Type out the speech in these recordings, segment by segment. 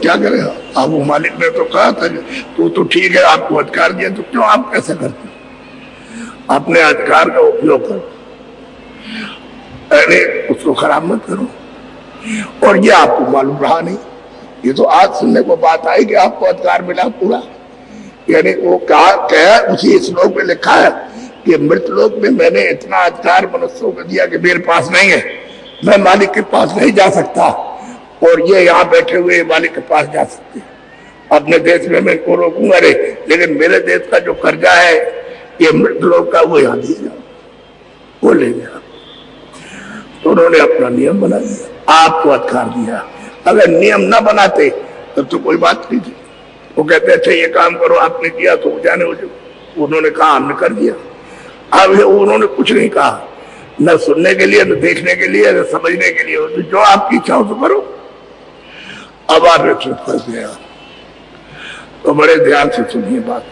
क्या करेगा? आप वो मालिक ने तो कहा था तो ठीक है, आपको अधिकार दिया, तो क्यों आप कैसे करते? अपने अधिकार का उपयोग करो, अरे उसको खराब मत करो। और ये आपको मालूम रहा नहीं, ये तो आज सुनने को बात आई कि आपको अधिकार मिला पूरा। यानी वो कहा उसी श्लोक में लिखा है कि मृत लोक में मैंने इतना अधिकार मनुष्यों को दिया कि मेरे पास नहीं है, मैं मालिक के पास नहीं जा सकता, और ये यहाँ बैठे हुए मालिक के पास जा सकते। अपने देश में मैं इनको रोकूंगा रे, लेकिन मेरे देश का जो कर्जा है ये मृत लोक का, वो यहाँ दिया जाओ, वो ले गया। तो उन्होंने अपना नियम बना दिया, आपको अधिकार दिया। अगर नियम ना बनाते तब तो कोई बात नहीं थी। वो कहते अच्छा ये काम करो, आपने किया तो जाने हो जो। उन्होंने कहा हमने कर दिया। अब उन्होंने कुछ नहीं कहा, न सुनने के लिए, न देखने के लिए, न समझने के लिए। तो जो आपकी इच्छा हो तो करो। अब आप चुप फंस गया। तो बड़े ध्यान से सुनिए बात।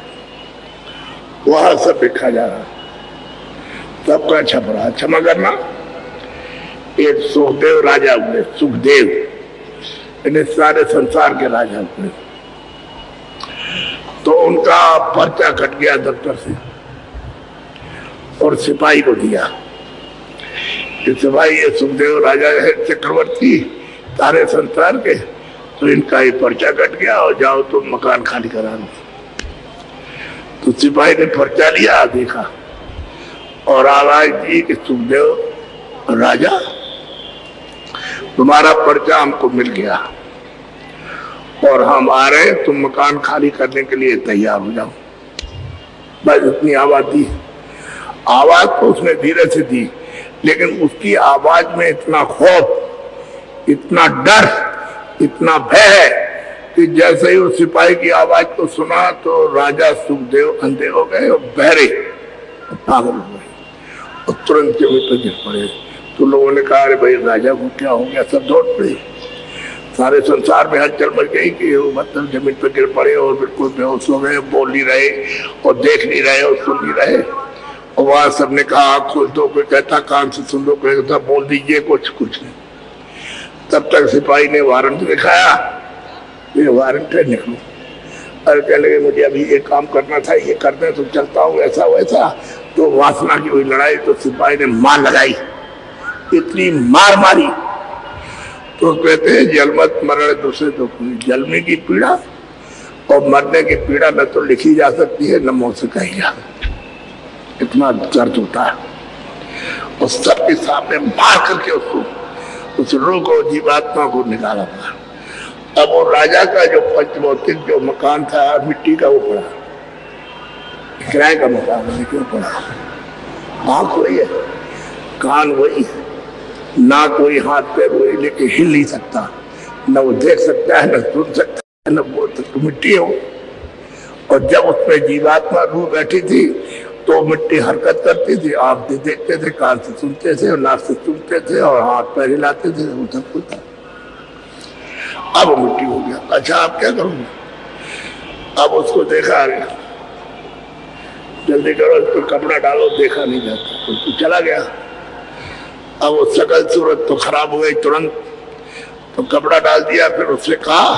वहां सब लिखा जा रहा, सबका छप रहा। क्षमा करना, एक सुखदेव राजा हुए, सुखदेव इन्हें सारे संसार के राजा हुए। तो उनका पर्चा कट गया दफ्तर से और सिपाही को दिया। ये सिपाही, ये सुखदेव राजा है चक्रवर्ती सारे संसार के, तो इनका ये पर्चा कट गया और जाओ तो मकान खाली करा दो। तो सिपाही ने पर्चा लिया, देखा और आवाज दी कि सुखदेव राजा तुम्हारा पर्चा हमको मिल गया और हम आ रहे, तुम मकान खाली करने के लिए तैयार हो जाओ। बस इतनी आवाज दी। आवाज तो उसने धीरे से दी, लेकिन उसकी आवाज में इतना खौफ, इतना डर, इतना भय है कि जैसे ही उस सिपाही की आवाज को सुना तो राजा सुखदेव अंधे हो गए और बहरे और पागल हो गए और तुरंत जमीन पर गिर पड़े। तो लोगों ने कहा अरे भाई राजा को क्या हो गया? सब दौड़ पड़े, सारे संसार में हलचल मच गई कि वो मतलब जमीन पर गिर पड़े और बिल्कुल बेहोश हो गए, बोल नहीं रहे और देख नहीं रहे और सुन नहीं रहे। और वहां सबने कहा आँख खोल दो, कोई कहता कान से सुन दो, कोई कहता बोल दीजिए, कुछ नहीं। तब तक सिपाही ने वारंट दिखाया, ये वारंट है, निकलो। अरे कहने लगे मुझे अभी ये काम करना था, ये करने तो चलता हूँ, ऐसा वैसा। तो वासना की हुई लड़ाई, तो सिपाही ने मार लगाई, इतनी मार मारी। तो कहते हैं जलमत मरण दूसरे तो जलने की पीड़ा और मरने की पीड़ा न तो लिखी जा सकती है न मुंह से कही जा सकती, इतना दर्द होता है। और सबके सामने मार करके उसको, उस रूह को, जीवात्मा को निकाला था। अब वो राजा का जो पंचभौतिक जो मकान था मिट्टी का, वो पड़ा, किराए का मकान है, क्यों पड़ा? आँख वही है, कान वही है, ना कोई हाथ पैर वही, लेकिन हिल नहीं सकता, न वो देख सकता है, न सुन सकता है, न बोल सकता, मिट्टी हो। और जब उसमें जीवात्मा रूह बैठी थी तो मिट्टी हरकत करती थी, आँख से देखते थे, कान से सुनते थे और नाक से सुनते थे और हाथ पैर हिलाते थे, वो सब कुछ था। अब मिट्टी हो गया। अच्छा आप क्या करोगे? अब उसको देखा, जल्दी करो, इसको कपड़ा डालो, देखा नहीं जाता, तो चला गया। अब वो सकल सूरत तो खराब हो गई तुरंत, तो कपड़ा डाल दिया। फिर उससे कहा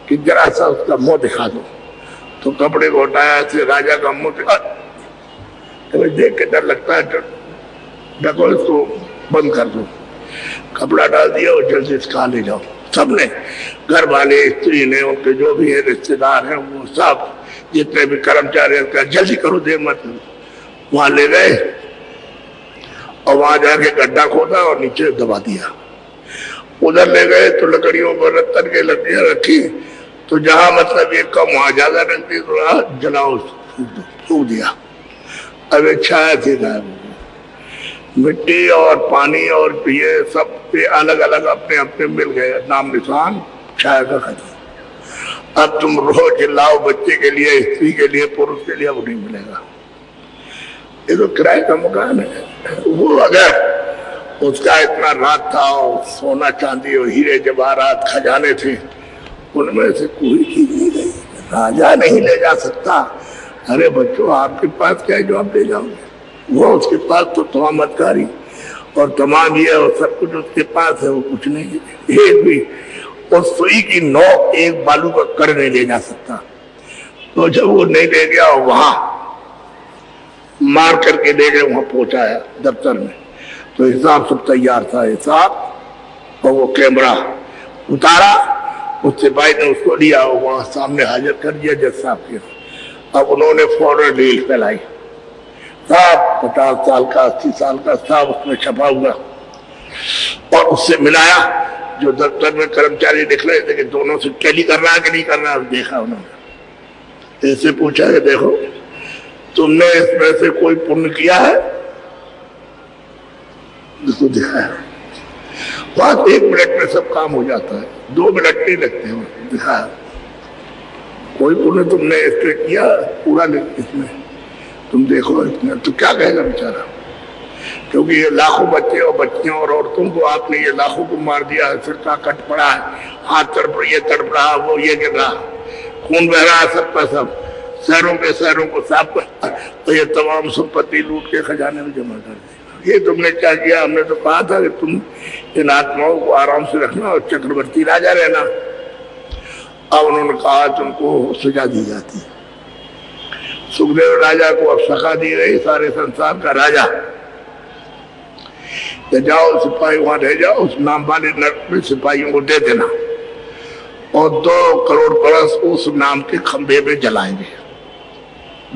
कि जरा सा उसका मुंह दिखा दो। तो कपड़े को हटाया, से राजा का मुंह दिखा, तो देख के डर लगता है, ढको इसको, बंद कर दो। कपड़ा डाल दिया और जल्दी इसका ले जाओ। सबने, घर वाले, स्त्री ने, उनके जो भी है रिश्तेदार हैं, वो सब जितने भी कर्मचारी हैं, जल्दी करो, देर मत करो। वहां ले गए और वहां जाके गड्ढा खोदा और नीचे दबा दिया। उधर ले गए तो लकड़ियों पर रत्तन के लकड़ियां रखी, तो जहां मतलब ये कम वहां ज्यादा रख दी, तो जलाओ, सूख दिया। अब छाया थी गायब, मिट्टी और पानी और ये सब पे अलग अलग अपने अपने मिल गए, नाम निशान छाया का खत्म। अब तुम रोज चिल्लाओ, बच्चे के लिए, स्त्री के लिए, पुरुष के लिए, वो नहीं मिलेगा। ये तो किराए का मकान है। वो अगर उसका इतना रात था और सोना चांदी और हीरे जवाहरात खजाने थे, उनमें से कोई चीज नहीं गई, राजा नहीं ले जा सकता। अरे बच्चों आपके पास क्या है जो आप ले जाओगे? वो उसके पास तो तमामतकारी और तमाम ये और सब कुछ उसके पास है, वो कुछ नहीं है। एक भी उस सुई की नोक एक बालू का कड़ नहीं ले जा सकता। तो जब वो नहीं ले गया, वहां मार करके ले गए, वहां पहुंचाया दफ्तर में, तो हिसाब सब तैयार था, हिसाब और वो कैमरा उतारा, उस सिपाही ने उसको लिया, वहां सामने हाजिर कर दिया जज साहब के। अब उन्होंने फौरन रील फैलाई, साहब 50 साल का 80 साल का साहब उसमें छपा हुआ, और उससे मिलाया। जो दफ्तर में कर्मचारी दिख रहे थे कि दोनों से टैली कर रहा है कि नहीं कर रहा, देखा उन्होंने। ऐसे पूछा कि देखो तुमने इसमें से कोई पुण्य किया है? जिसको दिखाया, बात 1 मिनट में सब काम हो जाता है, 2 मिनट नहीं लगते हैं। दिखाया कोई पुण्य तुमने इसमें किया पूरा इसमें, तुम देखो इसमें, तो क्या कहेगा बेचारा? क्योंकि ये लाखों बच्चे और बच्चियों और औरतों को आपने ये लाखों को मार दिया, सिर का कट पड़ा है, हाथ तड़प ये तड़प रहा, वो ये गिर रहा, खून बह रहा है सबका सब, शहरों के शहरों को साफ कर, तो ये तमाम संपत्ति लूट के खजाने में जमा कर दी। ये तुमने क्या किया? हमने तो कहा था कि तुम इन आत्माओं को आराम से रखना और चक्रवर्ती राजा रहना। अब उन्होंने कहा तुमको सजा दी जाती। सुखदेव राजा को अब सखा दी गई, सारे संसार का राजा, तो जाओ सिपाही वहां रह जाओ, उस नाम वाले नरक में सिपाहियों को दे देना, और 2 करोड़ बरस उस नाम के खंभे में जलाएंगे।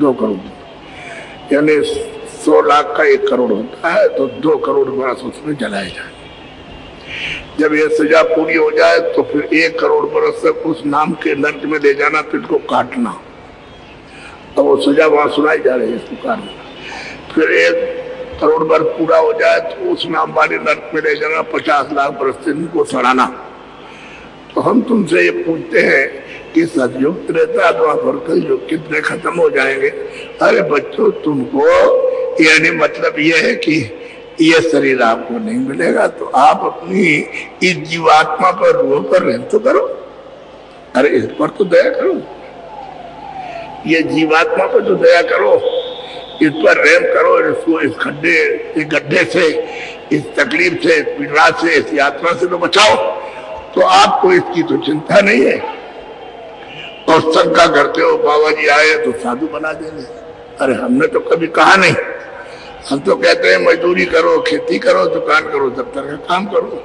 2 करोड़ यानी 100 लाख का 1 करोड़ होता है, तो 2 करोड़ बरस उसमें जलाए जाए। जब ये सजा पूरी हो जाए तो फिर 1 करोड़ बरस तक उस नाम के नरक में ले जाना, फिर को काटना। तो वो सजा वहां सुनाई जा रही है इस पुकार में। फिर 1 करोड़ वर्ष पूरा हो जाए तो उस नाम वाले नरक में ले जाना, 50 लाख बरस से इनको सड़ाना। तो हम तुमसे ये पूछते हैं कि सतयुग त्रेता द्वापर कलयुग कितने खत्म हो जाएंगे? अरे बच्चों, तुमको यानी मतलब ये है कि ये शरीर आपको नहीं मिलेगा, तो आप अपनी इस जीवात्मा पर रूह पर रहम तो करो। अरे इस पर तो दया करो, ये जीवात्मा पर तो दया करो, इस पर रहम करो, इसको इस गड्ढे से, इस तकलीफ से, इस पीड़ा से, इस यात्रा से तो बचाओ। तो आपको इसकी तो चिंता नहीं है, और शंका करते हो बाबा जी आए तो साधु बना देंगे। अरे हमने तो कभी कहा नहीं, हम तो कहते हैं मजदूरी करो, खेती करो, दुकान करो, दफ्तर का काम करो,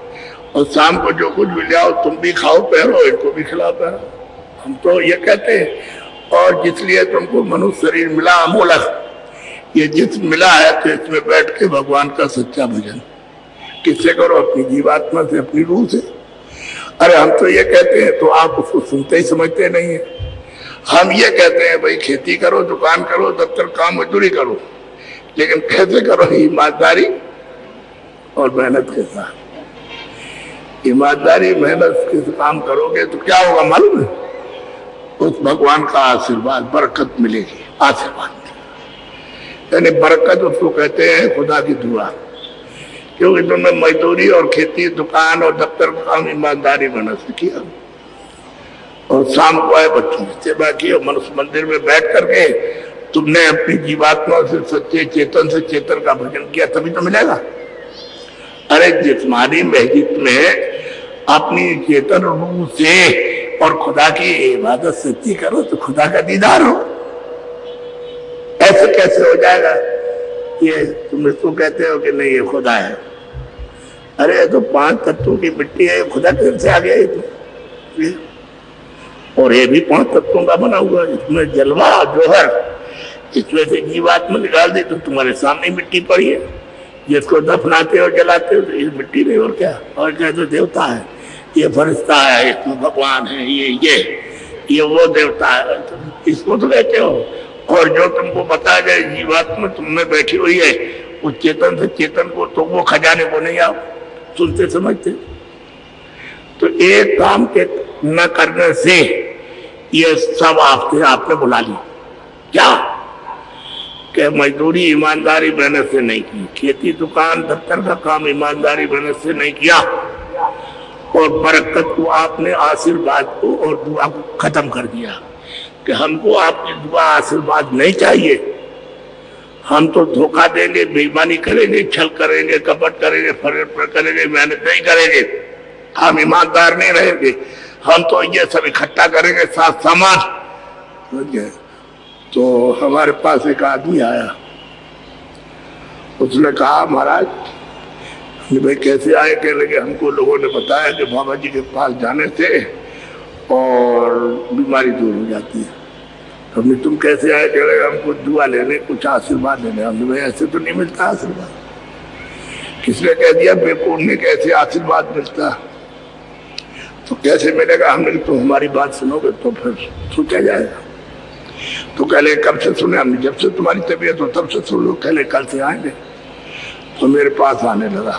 और शाम को जो कुछ मिल जाओ तुम भी खाओ पहरो, इनको भी खिलाओ पहरो। हम तो ये कहते हैं। और जिसलिए तुमको मनुष्य शरीर मिला अमोलक, ये जिस्म मिला है, तो इसमें बैठ के भगवान का सच्चा भजन किससे करो? अपनी जीवात्मा से, अपनी रूह से। अरे हम तो ये कहते हैं, तो आप उसको सुनते ही समझते नहीं है। हम ये कहते हैं भाई खेती करो, दुकान करो, दफ्तर काम मजदूरी करो, लेकिन कैसे करो? ईमानदारी और मेहनत के साथ। ईमानदारी मेहनत के काम करोगे तो क्या होगा मालूम है? उस भगवान का आशीर्वाद, बरकत मिलेगी, आशीर्वाद। यानी बरकत उसको कहते हैं खुदा की दुआ, क्योंकि तुमने मजदूरी और खेती, दुकान और दफ्तर का काम ईमानदारी मेहनत से किया, और शाम को आए बच्चों की सेवा की, और मनुष्य मंदिर में बैठ करके तुमने अपनी जीवात्मा से, सच्चे चेतन से चेतन का भजन किया, तभी तो मिलेगा। अरे जिस्मानी महजिद में अपनी चेतन रूह से और खुदा की इबादत सच्ची करो तो खुदा का दीदार हो। ऐसे कैसे हो जाएगा? ये तुम इसको कहते हो कि नहीं ये खुदा है। अरे तो 5 तत्वों की मिट्टी है, खुदा कैसे आ गया? ये और ये भी 5 तत्वों का बना हुआ, इसमें जलवा जोहर, इसमें से जीवात्मा निकाल दे तो तुम्हारे सामने मिट्टी पड़ी है। जिसको दफनाते हो जलाते हो तो ये मिट्टी नहीं, और क्या? और क्या? तो देवता है, ये फरिश्ता है, इसमें भगवान है, ये वो देवता है, इसको तो कहते हो। और जो तुमको बताया जाए जीवात्मा तुमने बैठी हुई है, उस चेतन से चेतन को, तो वो खजाने को नहीं आप सुनते समझते। तो एक काम के न करने से ये सब आपने बुला ली। क्या? कि मजदूरी ईमानदारी मेहनत से नहीं की, खेती दुकान दफ्तर का काम ईमानदारी मेहनत से नहीं किया, और बरकत को आपने, आशीर्वाद को और दुआ को खत्म कर दिया कि हमको आपकी दुआ आशीर्वाद नहीं चाहिए। हम तो धोखा देंगे, बेईमानी करेंगे, छल करेंगे, कपट करेंगे, फरेब करेंगे, मेहनत नहीं करेंगे। हम ईमानदार नहीं रहेंगे, हम तो ये सब इकट्ठा करेंगे साथ सामान। समझ गए? तो हमारे पास एक आदमी आया, उसने कहा महाराज, भाई कैसे आए? कह लगे हमको लोगों ने बताया कि बाबा जी के पास जाने से और बीमारी दूर हो जाती है। हमने तुम कैसे आए? कह लगे हमको दुआ लेने, कुछ आशीर्वाद लेने। हमने भाई ऐसे तो नहीं मिलता आशीर्वाद। किसने कह दिया बेवकूफ ने कैसे आशीर्वाद मिलता? तो कैसे मिलेगा? हमने तो हमारी बात सुनोगे तो फिर सोचा जाएगा। तो कह लगे कब से सुने? हमने जब से तुम्हारी तबीयत हो तब से सुन लो। कह लगे कल से आएंगे। तो मेरे पास आने लगा,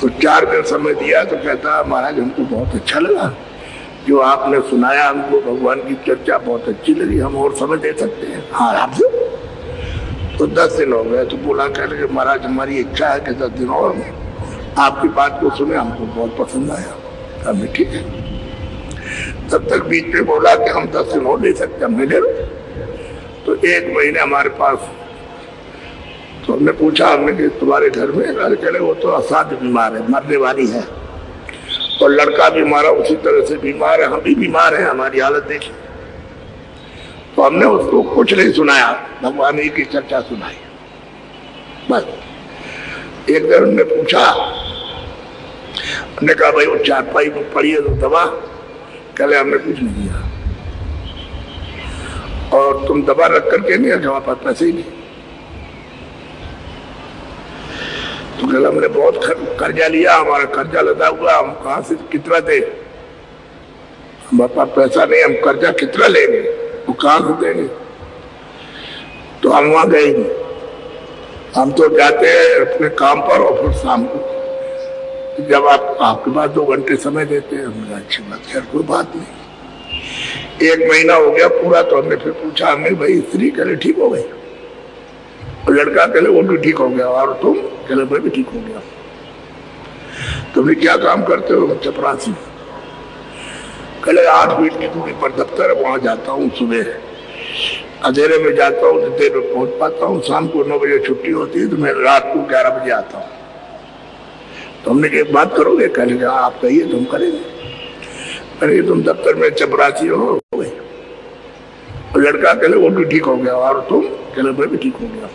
तो 4 दिन समय दिया। तो कहता महाराज हमको बहुत अच्छा लगा जो आपने सुनाया, हमको भगवान की चर्चा बहुत अच्छी लगी, हम और समय दे सकते हैं। हाँ आपसे? तो 10 दिन हो गए। तो बोला कह लगे महाराज हमारी इच्छा है कि 10 दिन और आपकी बात को सुने, हमको बहुत पसंद आया। हमने ठीक है। तब तक बीच में बोला कि हम 10 दिन और ले सकते, हमने ले लो। तो 1 महीने हमारे पास। तो हमने पूछा, हमने कि तुम्हारे घर में? कह वो तो असाध्य बीमार है, मरने वाली है, और लड़का भी हमारा उसी तरह से बीमार है, हम भी बीमार हैं, हमारी हालत देखी। तो हमने उसको कुछ नहीं सुनाया, भगवान की चर्चा सुनाई बस। एक दिन हमने पूछा, हमने कहा भाई वो चारपाई में पड़ी है तो दवा? कल हमने कुछ नहीं दिया। और तुम दवा रख करके नहीं रखे? हमारे पास पैसे ही नहीं। तो कल हमने बहुत कर्जा लिया, हमारा कर्जा लदा हुआ, हम कहाँ से कितना दे? हमारे पास पैसा नहीं, हम कर्जा कितना लेंगे, वो कहाँ से देंगे? तो हम वहां गए नहीं। हम तो जाते हैं अपने काम पर, और फिर शाम को जब आपके पास 2 घंटे समय देते हैं। हमने अच्छी बात, खैर कोई बात नहीं। 1 महीना हो गया पूरा। तो हमने फिर पूछा, हमने भाई स्त्री कह ठीक हो गई? और लड़का कह वो भी ठीक हो गया, और तुम? कह मैं भी ठीक हो गया। तुमने क्या काम करते हो? चपरासी। कह 8 फीट की दूरी पर दफ्तर है, वहां जाता हूँ, सुबह अंधेरे में जाता हूँ, देर में पहुंच पाता हूँ, शाम को 9 बजे छुट्टी होती है, तो मैं रात को 11 बजे आता हूँ। तो हमने एक बात करोगे? कह लगे आप कहिए, तुम करेंगे। मैंने तुम दफ्तर में चपरासी हो गए। और लड़का कह वो भी ठीक हो गया, और तुम? कह मैं भी ठीक हो गया।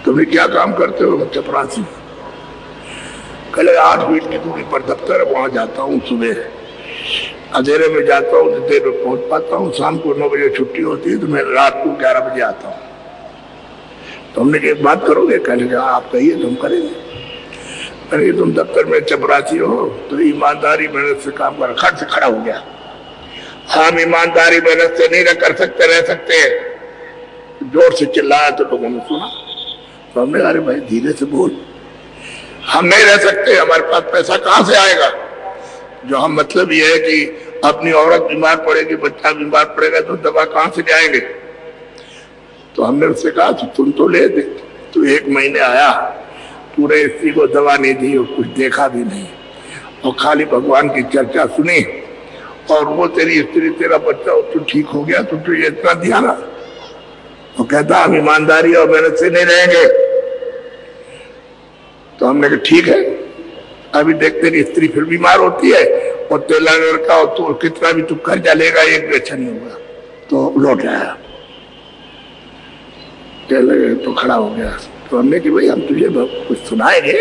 तुमने क्या काम करते हो? चपरासी। कह 8 फीट की दूरी पर दफ्तर है, वहां जाता हूँ, सुबह अंधेरे में जाता हूँ, देर में पहुंच पाता हूँ, शाम को 9 बजे छुट्टी होती है, तो मैं रात को 11 बजे आता हूँ। तो हमने एक बात करोगे? कह लगे आप कहिए, तुम करेंगे। मैंने तुम दफ्तर में चपरासी हो तो ईमानदारी मेहनत से काम कर। खट से खड़ा हो गया। हम ईमानदारी मेहनत से नहीं कर सकते, रह सकते। जोर से चिल्लाया तो लोगों ने सुना। तो हमने अरे भाई धीरे से बोल, हम नहीं रह सकते, हमारे पास पैसा कहाँ से आएगा? जो हम मतलब ये है कि अपनी औरत बीमार पड़ेगी, बच्चा बीमार पड़ेगा, तो दवा कहाँ से जाएंगे? तो हमने उससे कहा तुम तो ले दे। तो 1 महीने आया, पूरे स्त्री को दवा नहीं दी और कुछ देखा भी नहीं, और खाली भगवान की चर्चा सुनी। और वो तेरी स्त्री, तेरा बच्चा तो ठीक हो गया, तो ये इतना ध्यान। वो कहता हम ईमानदारी और मेहनत से नहीं रहेंगे। तो हमने कहा ठीक है, अभी देख तेरी स्त्री फिर बीमार होती है, और तेरा लड़का हो तो कितना भी तू कर्जा लेगा, एक भी अच्छा नहीं होगा। तो लौट आया, तो खड़ा हो गया। तो हमने कि भाई हम तुझे कुछ सुनाएंगे,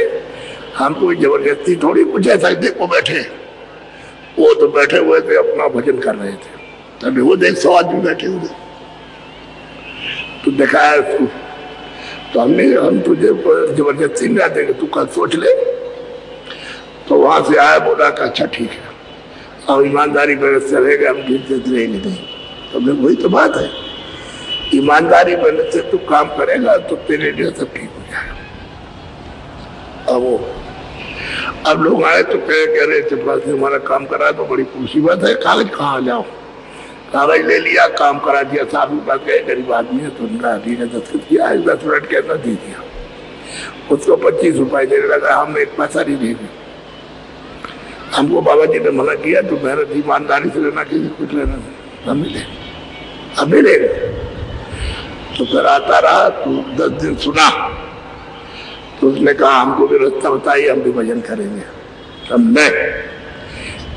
हम कोई जबरदस्ती थोड़ी कुछ ऐसा। देखो बैठे, वो तो बैठे हुए थे, अपना भजन कर रहे थे। तभी वो देख 100 आदमी बैठे हुए, तो दिखाया उसको। तो हम तुझे जबरदस्ती नहीं देंगे, तू कल सोच ले। तो वहां से आया, बोला कि अच्छा ठीक है, और ईमानदारी मेहनत से रहेगा, हम गिनते रहेंगे नहीं। तो वही तो बात है, ईमानदारी मेहनत से तू काम करेगा तो तेरे लिए सब ठीक हो जाएगा। अब लोग आए तो कह रहे चपरासी से हमारा काम करा तो बड़ी मुसीबत है, कागज कहाँ जाओ? कागज ले लिया, काम करा दिया। साहब के पास गए, गरीब आदमी है, तो उनका ठीक है दस्तखत किया, 10 मिनट के अंदर दे दिया। उसको 25 रुपए देने लगा, हम 1 पैसा नहीं देंगे। हमको बाबा जी ने मना किया, तो मेहनत ईमानदारी से लेना, किसी कुछ लेना हम नहीं लेंगे, हम नहीं लेंगे। तो फिर आता रहा, तो 10 दिन सुना। तो उसने कहा हमको भी रास्ता बताइए, हम भी भजन करेंगे। समझे?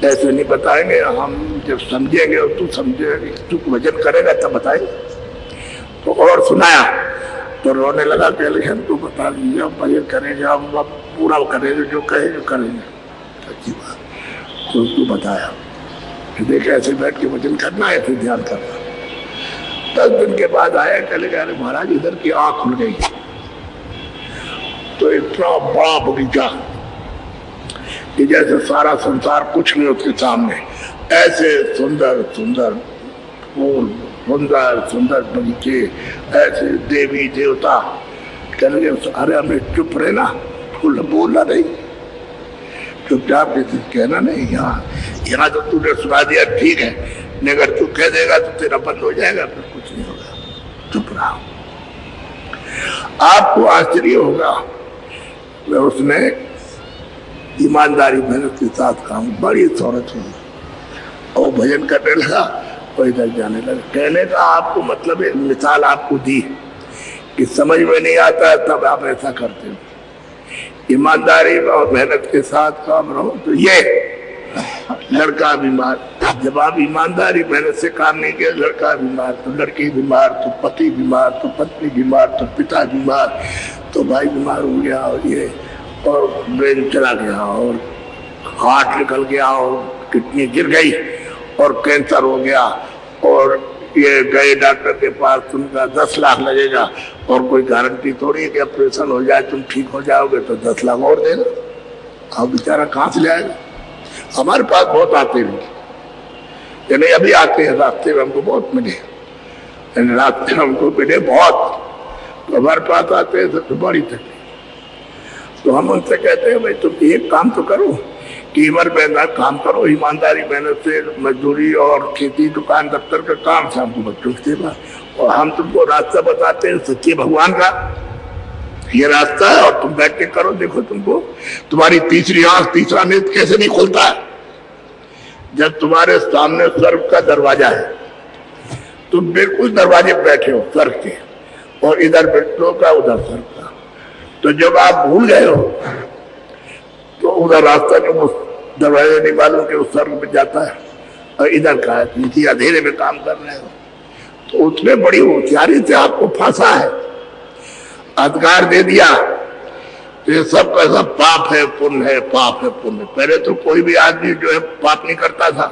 ऐसे नहीं बताएंगे हम, जब समझेंगे और तू समझेंगे, तू वजन करेगा तब बताएंगे। तो और सुनाया तो रोने लगा, कह लिया हमको बता दीजिए, हम वजन करेंगे, हम पूरा करेंगे, जो कहेंगे करेंगे। अच्छी बात, तो तू बताया, फिर देखे ऐसे बैठ के वजन करना है, फिर ध्यान करना। 10 दिन के बाद आया, कह लिया अरे महाराज इधर की आँख खुल गई। तो इतना बड़ा बगीचा कि जैसे सारा संसार कुछ नहीं उसके सामने, ऐसे सुंदर सुंदर फूल, सुंदर सुंदर बगीचे, ऐसे देवी देवता। कह लगे अरे हमें चुप रहना, बोलना नहीं, चुपचाप किसी कहना नहीं। यहाँ तो तूने सुना दिया ठीक है, नहीं अगर तू कह देगा तो तेरा बंद हो जाएगा, फिर कुछ नहीं होगा, चुप रहा। आपको आश्चर्य होगा, उसने ईमानदारी मेहनत के साथ काम, बड़ी शौहरत हुई और भजन करने लगा और इधर जाने लगा। कहने का आपको मतलब एक मिसाल आपको दी कि समझ में नहीं आता तब आप ऐसा करते हो। ईमानदारी और मेहनत के साथ काम रहो तो ये लड़का बीमार, जब आप ईमानदारी मेहनत से काम नहीं किया, लड़का बीमार तो लड़की बीमार, तो पति बीमार, तो पत्नी बीमार, तो पिता बीमार, तो भाई बीमार हो गया, और ये और ब्रेन चला गया, और हार्ट निकल गया, और किडनी गिर गई, और कैंसर हो गया, और ये गए डॉक्टर के पास, तुमका 10 लाख लगेगा, और कोई गारंटी थोड़ी है कि ऑपरेशन हो जाए तुम ठीक हो जाओगे, तो 10 लाख और देना। अब बेचारा कहाँ से लाएगा? हमारे पास बहुत आते हैं, नहीं अभी आते हैं, रास्ते में हमको बहुत मिले, रास्ते में हमको मिले बहुत, तो हमारे पास आते हैं तो बड़ी तकलीफ। तो हम उनसे कहते हैं भाई तुम एक काम तो करो कि मेहनत काम करो, ईमानदारी मेहनत से मजदूरी और खेती दुकान दफ्तर का काम से हमको बच्चों से सेवा, और हम तुमको रास्ता बताते हैं सच्चे भगवान का, ये रास्ता है और तुम बैठ के करो, देखो तुमको तुम्हारी तीसरी आंख, तीसरा नेत्र कैसे नहीं खुलता है। जब तुम्हारे सामने स्वर्ग का दरवाजा है, तुम बिल्कुल दरवाजे पर बैठे हो स्वर्ग के, और इधर विष्णु का उधर स्वर्ग का, तो जब आप भूल गए हो तो उधर रास्ता जो उस दरवाजे नहीं मालूम कि उस स्वर्ग में जाता है, और इधर का है, इसी अंधेरे में काम कर रहे हो, तो उसने बड़ी होशियारी से आपको फंसा है, अधिकार दे दिया। तो ये सब का सब पाप है पुण्य है, पाप है पुण्य। पहले तो कोई भी आदमी जो है पाप नहीं करता था,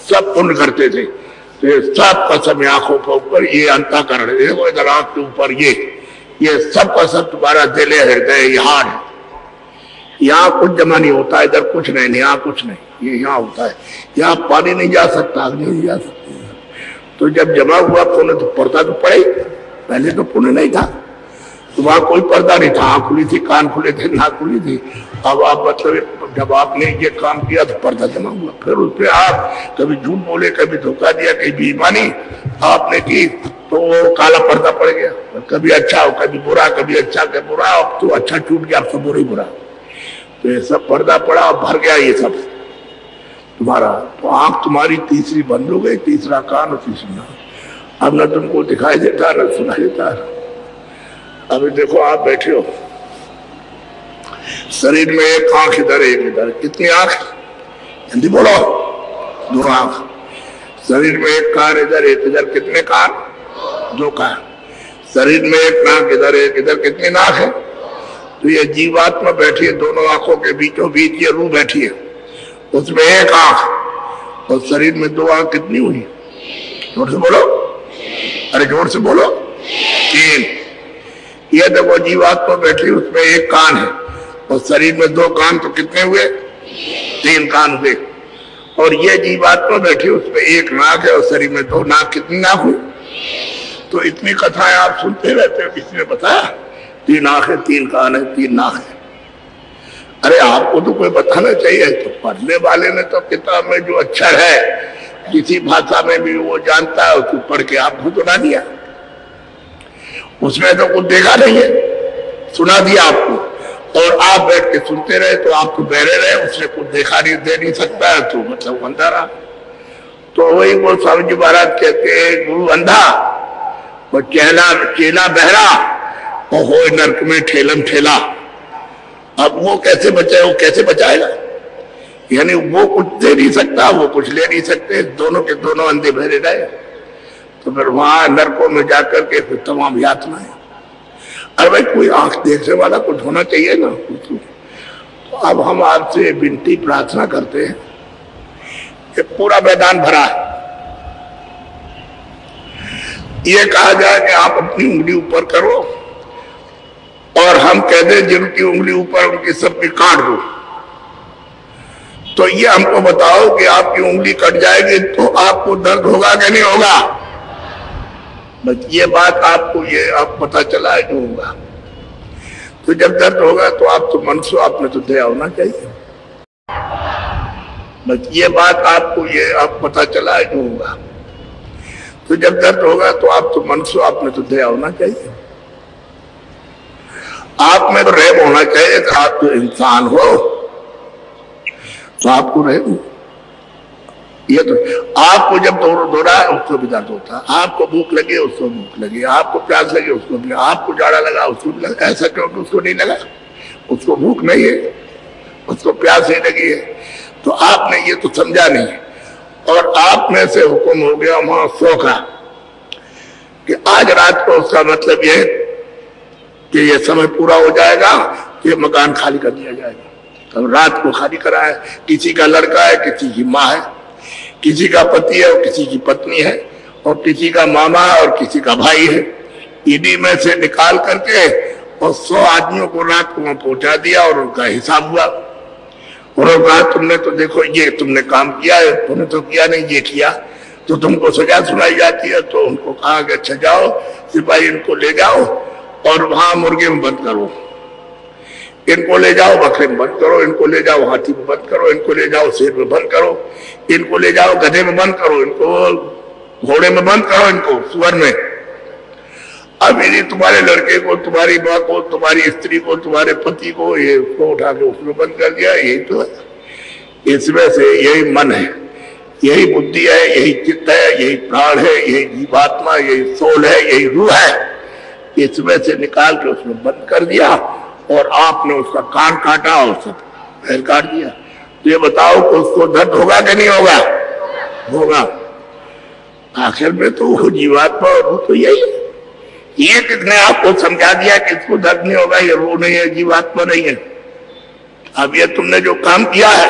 सब पुण्य करते थे। तो ये सब का सब आंखों के ऊपर ये अंतःकरण, देखो इधर आंख के ऊपर ये सब का सब तुम्हारा दिल हृदय यहाँ है। यहाँ कुछ जमा नहीं होता, इधर कुछ नहीं, यहाँ कुछ नहीं, ये यहाँ होता है। यहाँ पानी नहीं जा सकता, अग्नि नहीं जा सकती। तो जब जमा हुआ पुण्य तो पर्दा तो पड़े, पहले तो पुण्य नहीं था, तो वहां कोई पर्दा नहीं था, आँख खुली थी, कान खुले थे, नाक खुली थी। अब आप मतलब जब आपने ये काम किया तो पर्दा जमा हुआ, फिर उस पर आप कभी झूठ बोले, कभी धोखा दिया, कभी बेईमानी आपने की, तो वो काला पर्दा पड़ गया। कभी अच्छा हो, कभी बुरा, कभी अच्छा कभी बुरा, अब तो अच्छा छूट गया, अब तो बुरा ही बुरा। तो ये सब पर्दा पड़ा, भर गया ये सब तुम्हारा। तो आंख तुम्हारी तीसरी बंद हो गई, तीसरा कान और तीसरी नाक। अब न तुमको दिखाई देता न सुनाई देता। अभी देखो आप बैठे हो, शरीर में एक आंख इधर एक इधर, कितनी आंख? हिंदी बोलो। 2 आंख। शरीर में एक कान इधर एक इधर, कितने कान? 2 कान। शरीर में एक नाक इधर एक इधर, कितनी नाक है? तो ये जीवात्मा बैठी है, दोनों आंखों के बीचों बीच ये रूह बैठी है, उसमें एक आंख, और शरीर में 2 आंख कितनी हुई? जोर से बोलो, अरे जोर से बोलो। 3। ये देखो जीवात्मा बैठी, उसमें एक कान है, और शरीर में 2 कान, तो कितने हुए? 3 कान हुए। और ये जीवात्मा बैठी, उसमें एक नाक है, और शरीर में 2 नाक, कितनी नाक हुई? तो इतनी कथाएं आप सुनते रहते हो, किसी ने बताया? 3 आंख है, 3 कान है, 3 नाक है। अरे आपको तो कोई बताना चाहिए। तो पढ़ने वाले ने तो किताब में जो अक्षर है किसी भाषा में भी वो जानता है, उसको पढ़ के आपको सुना दिया। उसमें तो कुछ देखा नहीं है, सुना दिया आपको, और आप बैठ के सुनते रहे, तो आप तो बहरे रहे, उसने कुछ देखा नहीं, दे नहीं सकता है, तो मतलब अंधा रहा। तो वही वो स्वामी जी महाराज कहते हैं, गुरु अंधा और चेला बहरा, और हो नरक में ठेलम ठेला। अब वो कैसे बचाए? वो कैसे बचाएगा? यानी वो कुछ दे नहीं सकता, वो कुछ ले नहीं सकते, दोनों के दोनों अंधे बहरे रहे। तो फिर वहां नरकों में जाकर के फिर तमाम यातनाएं। अरे भाई कोई आंख देखने वाला कुछ होना चाहिए ना। तो अब हम आपसे विनती प्रार्थना करते हैं कि पूरा मैदान भरा है, ये कहा जाए कि आप अपनी उंगली ऊपर करो और हम कह दें जिनकी उंगली ऊपर उनकी सबकी काट दो, तो ये हमको बताओ कि आपकी उंगली कट जाएगी तो आपको दर्द होगा कि नहीं होगा? बस ये बात आपको ये अब पता चला है कि होगा। तो जब दर्द होगा तो आप तो मनसो आप में तो दया होना चाहिए। बस ये बात आपको ये अब पता चला है कि होगा। तो जब दर्द होगा तो आप तो मनसो आप में तो दया होना चाहिए, आप में तो रहम होना चाहिए कि आप तो इंसान हो तो आपको रहम। ये तो आपको जब दो रहा है उसको भी दर्द होता है, आपको भूख लगे उसको भूख लगी, आपको प्यास लगे उसको भी, आपको जाड़ा लगा उसको भी लगा। ऐसा क्यों कि उसको नहीं लगा? उसको भूख नहीं है, उसको प्यास नहीं लगी है, तो आपने ये तो समझा नहीं। और आप में से हुक्म हो गया वहां सो का कि आज रात को, उसका मतलब यह कि ये समय पूरा हो जाएगा, ये मकान खाली कर दिया जाएगा। तो रात को खाली करा है, किसी का लड़का है, किसी की माँ है, किसी का पति है और किसी की पत्नी है, और किसी का मामा है और किसी का भाई है। ईडी में से निकाल करके और 100 आदमियों को रात को वहां पहुंचा दिया और उनका हिसाब हुआ। और कहा तुमने तो देखो ये तुमने काम किया है, तुमने तो किया नहीं, ये किया, तो तुमको सजा सुनाई जाती है। तो उनको कहा कि अच्छा जाओ सिपाही इनको ले जाओ और वहां मुर्गे में बंद करो, इनको ले जाओ बकरे में बंद करो, इनको ले जाओ हाथी में बंद करो, इनको ले जाओ शेर में बंद करो, इनको ले जाओ गधे में बंद करो, इनको घोड़े में बंद करो, इनको सुअर में। अब यदि तुम्हारे लड़के को, तुम्हारी माँ को, तुम्हारी स्त्री को, तुम्हारे पति को ये उसको उठा के उसमें बंद कर दिया, यही तो है। इसमें से यही मन है, यही बुद्धि है, यही चित्त है, यही प्राण है, यही जीवात्मा, यही सोल है, यही रूह है। इसमें से निकाल के उसमें बंद कर दिया और आपने उसका कान काटा और सब पैर काट दिया। तो ये बताओ कि उसको दर्द होगा कि नहीं होगा? होगा। आखिर में तो वो जीवात्मा और रूह तो यही है। ये किसने आपको समझा दिया कि इसको दर्द नहीं होगा, ये रूह नहीं है, जीवात्मा नहीं है? अब ये तुमने जो काम किया है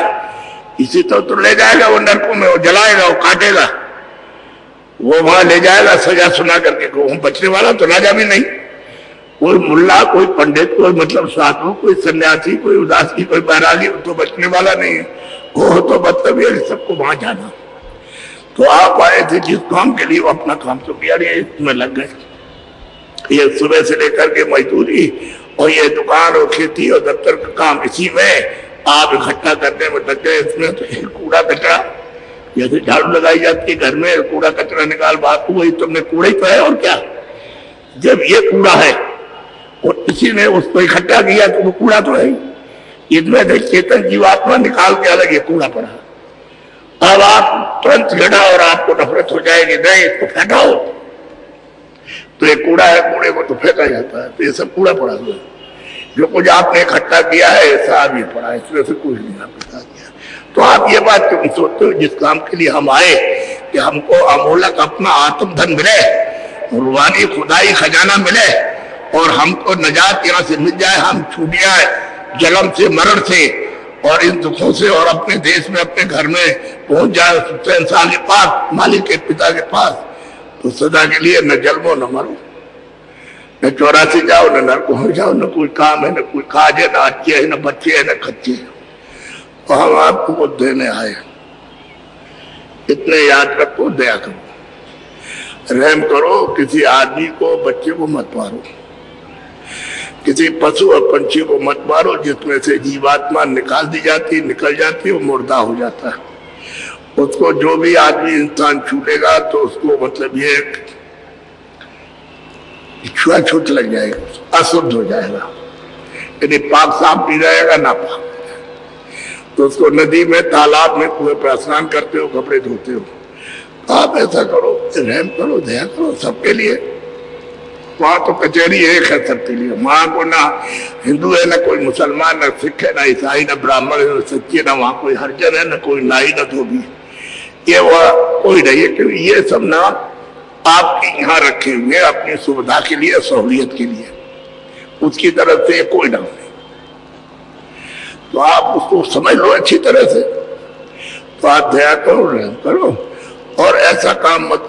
इसी तो ले जाएगा वो नरकों में, वो जलाएगा, वो काटेगा, वो वहां ले जाएगा सजा सुना करके। वो बचने वाला तो राजा भी नहीं, कोई मुल्ला, कोई पंडित, कोई मतलब साधु, कोई सन्यासी, कोई उदासी, कोई बैरागी, तो बचने वाला नहीं है। वो तो मतलब ये सबको वहां जाना। तो आप आए थे जिस काम के लिए, वो अपना काम तो किया नहीं, इसमें लग गए। ये सुबह से लेकर के मजदूरी और ये दुकान और खेती और दफ्तर का काम, इसी में आप इकट्ठा करने में लग गए। इसमें तो कूड़ा कचरा, जैसे झाड़ू लगाई जाती है घर में, कूड़ा कचरा निकाल, बात वही तुमने कूड़ा ही तो है और क्या। जब ये कूड़ा है और किसी ने उसको इकट्ठा किया तो वो कूड़ा तो है ही। इसमें चेतन जीवात्मा निकाल के अलग ये कूड़ा पड़ा। अब आप तुरंत लड़ा और आपको नफरत हो जाएगी, नहीं इसको फेंकाओ, तो ये कूड़ा है, कूड़े को तो फेंका जाता है। तो ये सब कूड़ा पड़ा हुआ है, जो कुछ आपने इकट्ठा किया है ऐसा भी पड़ा है, इसमें से कुछ नहीं आपके साथ किया। तो आप ये बात क्यों सोचते हो जिस काम के लिए हम आए कि हमको अमोलक अपना आत्मधन मिले, रूहानी खुदाई खजाना मिले और हमको नजात यहाँ से मिल जाए, हम छूट जाए जन्म से, मरण से और इन दुखों से, और अपने देश में, अपने घर में पहुंच जाए इंसान के पास, मालिक के पिता के पास। तो सदा के लिए न जन्मो न मरो, न 84 जाओ, न नरक हो जाओ, न कोई काम है, न कोई काज है, न अच्छे है, न बच्चे है, न खच्चे है। तो हम आपको वो देने आए। इतने याद रखो, दया करो, रहम करो, किसी आदमी को, बच्चे को मत मारो, किसी पशु और पंछी को मत मारो जिसमें से जीवात्मा निकाल दी जाती, निकल जाती है, वो मुर्दा हो जाता है। उसको जो भी आदमी इंसान छूटेगा तो उसको मतलब ये छुआछूत लग जाएगा, अशुद्ध हो जाएगा, यदि पाक साफ पी जाएगा ना पाक। तो उसको नदी में, तालाब में, कुएं पर स्नान करते हो, कपड़े धोते हो। तो आप ऐसा करो, रहम करो, दया करो सबके लिए। वहां तो कचहरी एक है सबके लिए, वहां को ना हिंदू है, ना कोई मुसलमान, ना सिख है, ना ईसाई, ना ब्राह्मण है, ना सच्चे, ना वहां कोई हरिजन है, ना कोई नाई, ना धोबी, ये वह कोई नहीं है। क्योंकि ये सब ना आपके यहाँ रखे हुए अपनी सुविधा के लिए, सहूलियत के लिए, उसकी तरफ से कोई ढंग नहीं। तो आप उसको समझ लो अच्छी तरह से, तो आप दया करो, रहम करो, और ऐसा काम मत